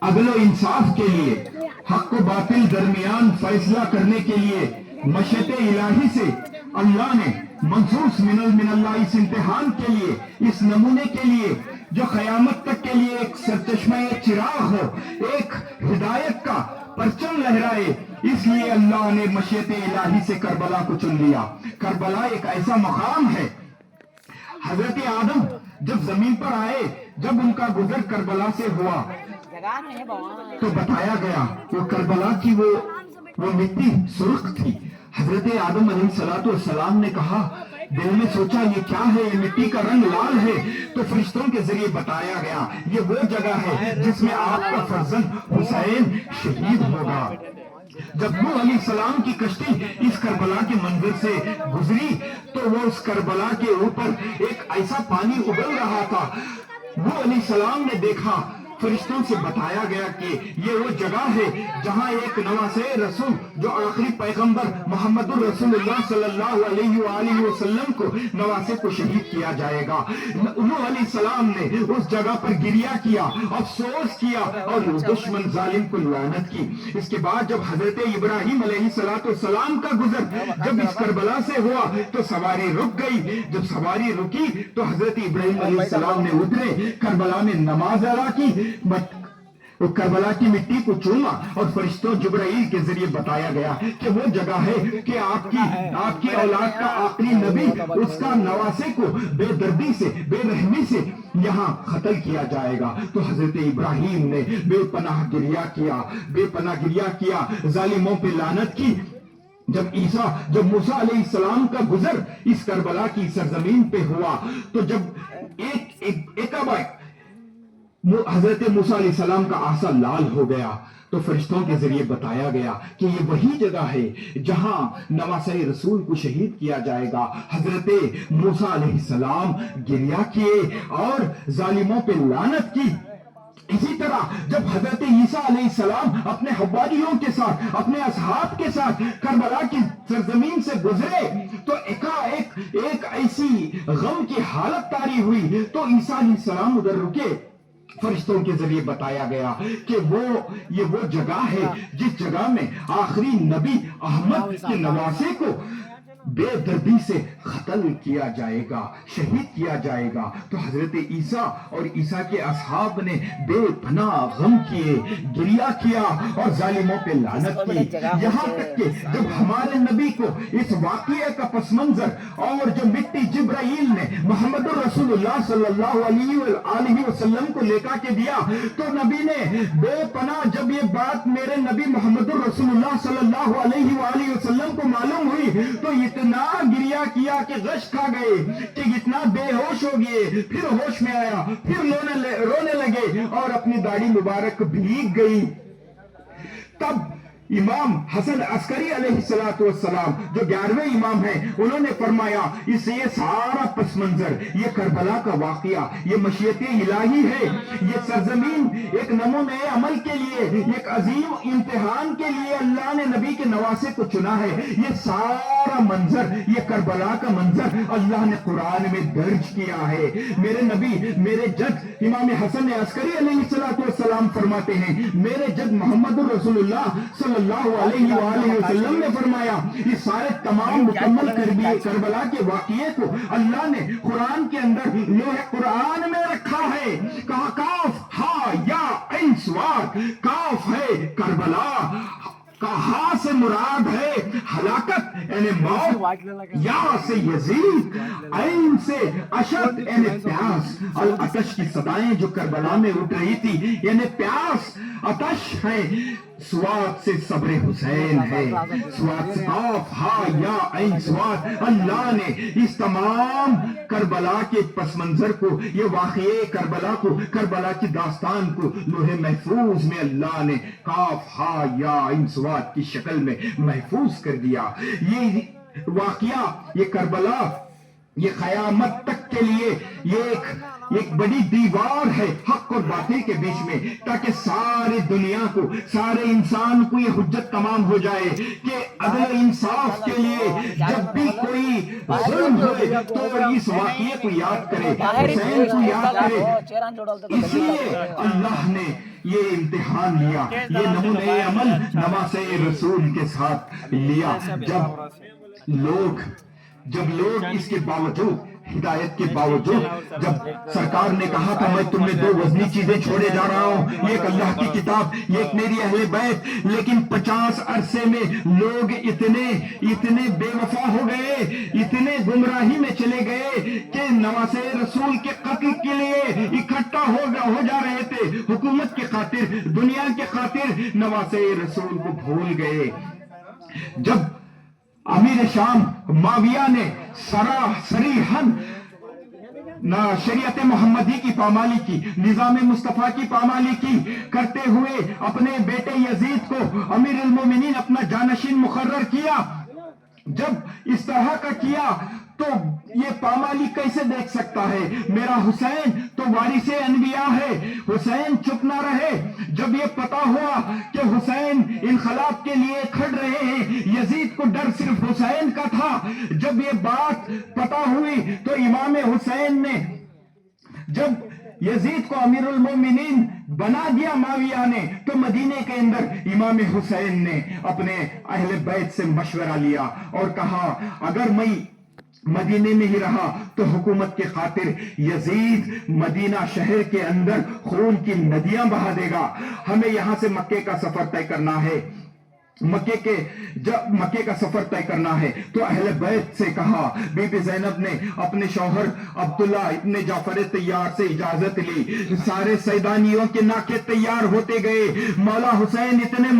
عدل و انصاف کے لیے، حق و باطل درمیان فیصلہ کرنے کے لیے مشیت الہی سے اللہ نے منصوص من اللہ اس امتحان کے لیے، اس نمونے کے لیے جو قیامت تک کے لیے ایک سرچشمہ چراغ ہو، ایک ہدایت کا پرچم لہرائے، اس لیے اللہ نے مشیت الہی سے کربلا کو چن لیا۔ کربلا ایک ایسا مقام ہے، حضرت آدم جب زمین پر آئے، جب ان کا گزر کربلا سے ہوا تو بتایا گیا وہ کربلا کی وہ مٹی سرخ تھی۔ حضرت آدم علیہ السلام نے کہا، دل میں سوچا یہ کیا ہے، یہ مٹی کا رنگ لال ہے، تو فرشتوں کے ذریعے بتایا گیا یہ وہ جگہ ہے جس میں آپ کا فرزند حسین شہید ہوگا۔ جب نوح علیہ السلام کی کشتی اس کربلا کے منظر سے گزری تو وہ اس کربلا کے اوپر ایک ایسا پانی ابل رہا تھا، نوح علیہ السلام نے دیکھا، فرشتوں سے بتایا گیا کہ یہ وہ جگہ ہے جہاں ایک نواسۂ رسول جو آخری پیغمبر محمد الرسول اللہ صلی اللہ علیہ وآلہ وسلم کو نواسے کو شہید کیا جائے گا۔ نوح علیہ السلام نے اس جگہ پر گریہ کیا، افسوس کیا اور دشمن ظالم کو لعنت کی۔ اس کے بعد جب حضرت ابراہیم علیہ السلام کا گزر جب اس کربلا سے ہوا تو سواری رک گئی، جب سواری رکی تو حضرت ابراہیم علیہ السلام نے اترے، کربلا میں نماز ادا کی، وہ کربلا کی مٹی کو چوما اور فرشتوں جبرائیل کے ذریعے بتایا گیا کہ وہ جگہ ہے کہ آپ کی اولاد کا آخری نبی، اس کا نواسے کو بے دردی سے، بے رحمی سے یہاں قتل کیا جائے گا۔ تو حضرت ابراہیم نے بے پناہ گریہ کیا، ظالموں پہ لعنت کی۔ جب موسیٰ علیہ السلام کا گزر اس کربلا کی سرزمین پہ ہوا تو جب ایک حضرت موسیٰ علیہ السلام کا عصا لال ہو گیا تو فرشتوں کے ذریعے بتایا گیا کہ یہ وہی جگہ ہے جہاں نواسۂ رسول کو شہید کیا جائے گا۔ حضرت موسیٰ علیہ السلام گریہ کیے اور ظالموں پہ لعنت کی۔ اسی طرح جب حضرت عیسیٰ علیہ السلام اپنے حواریوں کے ساتھ، اپنے اصحاب کے ساتھ کربلا کی سرزمین سے گزرے تو ایک ایسی غم کی حالت طاری ہوئی تو عیسیٰ علیہ السلام ادھر رکے، فرشتوں کے ذریعے بتایا گیا کہ یہ وہ جگہ ہے جس جگہ میں آخری نبی احمد کے نواسے کو بے دردی سے قتل کیا جائے گا، شہید کیا جائے گا۔ تو حضرت عیسیٰ اور عیسیٰ کے اصحاب نے بے پناہ غم کیے، گریہ کیا اور ظالموں پہ لعنت کی، یہاں تک کہ جب ہمارے نبی کو اس واقعے کا پس منظر اور جو مٹی جبرائیل نے محمد الرسول اللہ صلی اللہ علیہ وآلہ وسلم کو لے کر کے دیا تو نبی نے بے پناہ، جب یہ بات میرے نبی محمد الرسول اللہ صلی اللہ علیہ وآلہ وسلم کو معلوم ہوئی تو اتنا گریہ کیا کہ غش کھا گئے، کہ اتنا بے ہوش ہو گئے، پھر ہوش میں آیا، پھر رونے لگے اور اپنی داڑھی مبارک بھیگ گئی۔ تب امام حسن عسکری علیہ السلام جو 11ویں امام ہیں، انہوں نے فرمایا اس سے یہ سارا پس منظر، یہ کربلا کا واقعہ، یہ مشیت الہی ہے، یہ سرزمین ایک نمونۂ عمل کے لیے، ایک عظیم امتحان کے لیے اللہ نے نبی کے نواسے کو چنا ہے۔ یہ سارا منظر، یہ کربلا کا منظر اللہ نے قرآن میں درج کیا ہے۔ میرے نبی، میرے جد امام حسن عسکری علیہ السلام فرماتے ہیں، میرے جد محمد الرسول اللہ صلی اللہ علیہ وآلہ وسلم نے فرمایا یہ سارے تمام مکمل کربلا کے واقعے کو اللہ نے قرآن کے اندر لوح قرآن میں رکھا ہے۔ کہا کاف ہا یا عین صاد، کاف ہے کربلا، ہا سے مراد ہے ہلاکت یعنی موت، یا سے یزید، عین سے اشد یعنی پیاس، العطش کی صدائیں جو کربلا میں اٹھ رہی تھی یعنی پیاس، عطش ہے، سواد سے صبر حسین ہے، سواد سے کاف ہا یا عین صاد۔ اللہ نے اس تمام کربلا کے پس منظر کو، یہ واقعے کربلا کو، کربلا کی داستان کو لوح محفوظ میں اللہ نے کاف ہا یا عین صاد کی شکل میں محفوظ کر دیا۔ یہ واقعہ، یہ کربلا، یہ قیامت تک کے لیے یہ ایک بڑی دیوار ہے حق اور باطل کے بیچ میں، تاکہ سارے دنیا کو، سارے انسان کو یہ حجت تمام ہو جائے کہ عدل و انصاف کے لیے جب بھی کوئی ظلم ہوئے تو اس واقعے کو یاد کرے، حسین کو یاد کرے۔ اس لیے اللہ نے یہ امتحان لیا، یہ نمونۂ عمل نماز رسول کے ساتھ لیا۔ جب لوگ اس کے باوجود، ہدایت کے باوجود، جب سرکار نے کہا تھا میں تمہیں 2 وزنی چیزیں چھوڑے جا رہا ہوں، ایک اللہ کی کتاب، ایک میری اہل بیت، لیکن 50 عرصے میں لوگ اتنے بے وفا ہو گئے، اتنے گمراہی میں چلے گئے کہ نواسہ رسول کے قتل کے لیے اکٹھا ہو جا رہے تھے، حکومت کی خاطر، دنیا کی خاطر نواسہ رسول کو بھول گئے۔ جب امیر شام معاویہ نے صریحاً شریعت محمدی کی پامالی کی، نظام مصطفیٰ کی پامالی کی کرتے ہوئے اپنے بیٹے یزید کو امیر المومنین اپنا جانشین مقرر کیا، جب اس طرح کا کیا تو یہ پامالی کیسے دیکھ سکتا ہے؟ میرا حسین تو وارث انبیاء ہے، حسین چپ نہ رہے۔ جب یہ پتا ہوا کہ حسین انقلاب کے لیے کھڑ رہے ہیں، یزید کو ڈر صرف حسین کا تھا، جب یہ بات پتا ہوئی تو امام حسین نے، جب یزید کو امیر المومنین بنا دیا معاویہ نے، تو مدینے کے اندر امام حسین نے اپنے اہل بیت سے مشورہ لیا اور کہا اگر میں مدینے میں ہی رہا تو حکومت کی خاطر یزید مدینہ شہر کے اندر خون کی ندیاں بہا دے گا، ہمیں یہاں سے مکے کا سفر طے کرنا ہے۔ جب مکے کا سفر طے کرنا ہے تو اہل بیت سے کہا، بی بی زینب نے اپنے شوہر عبداللہ ابن جعفر طیار سے اجازت لی، سارے سیدانیوں کے ناکے تیار ہوتے گئے، مولا حسین اتنے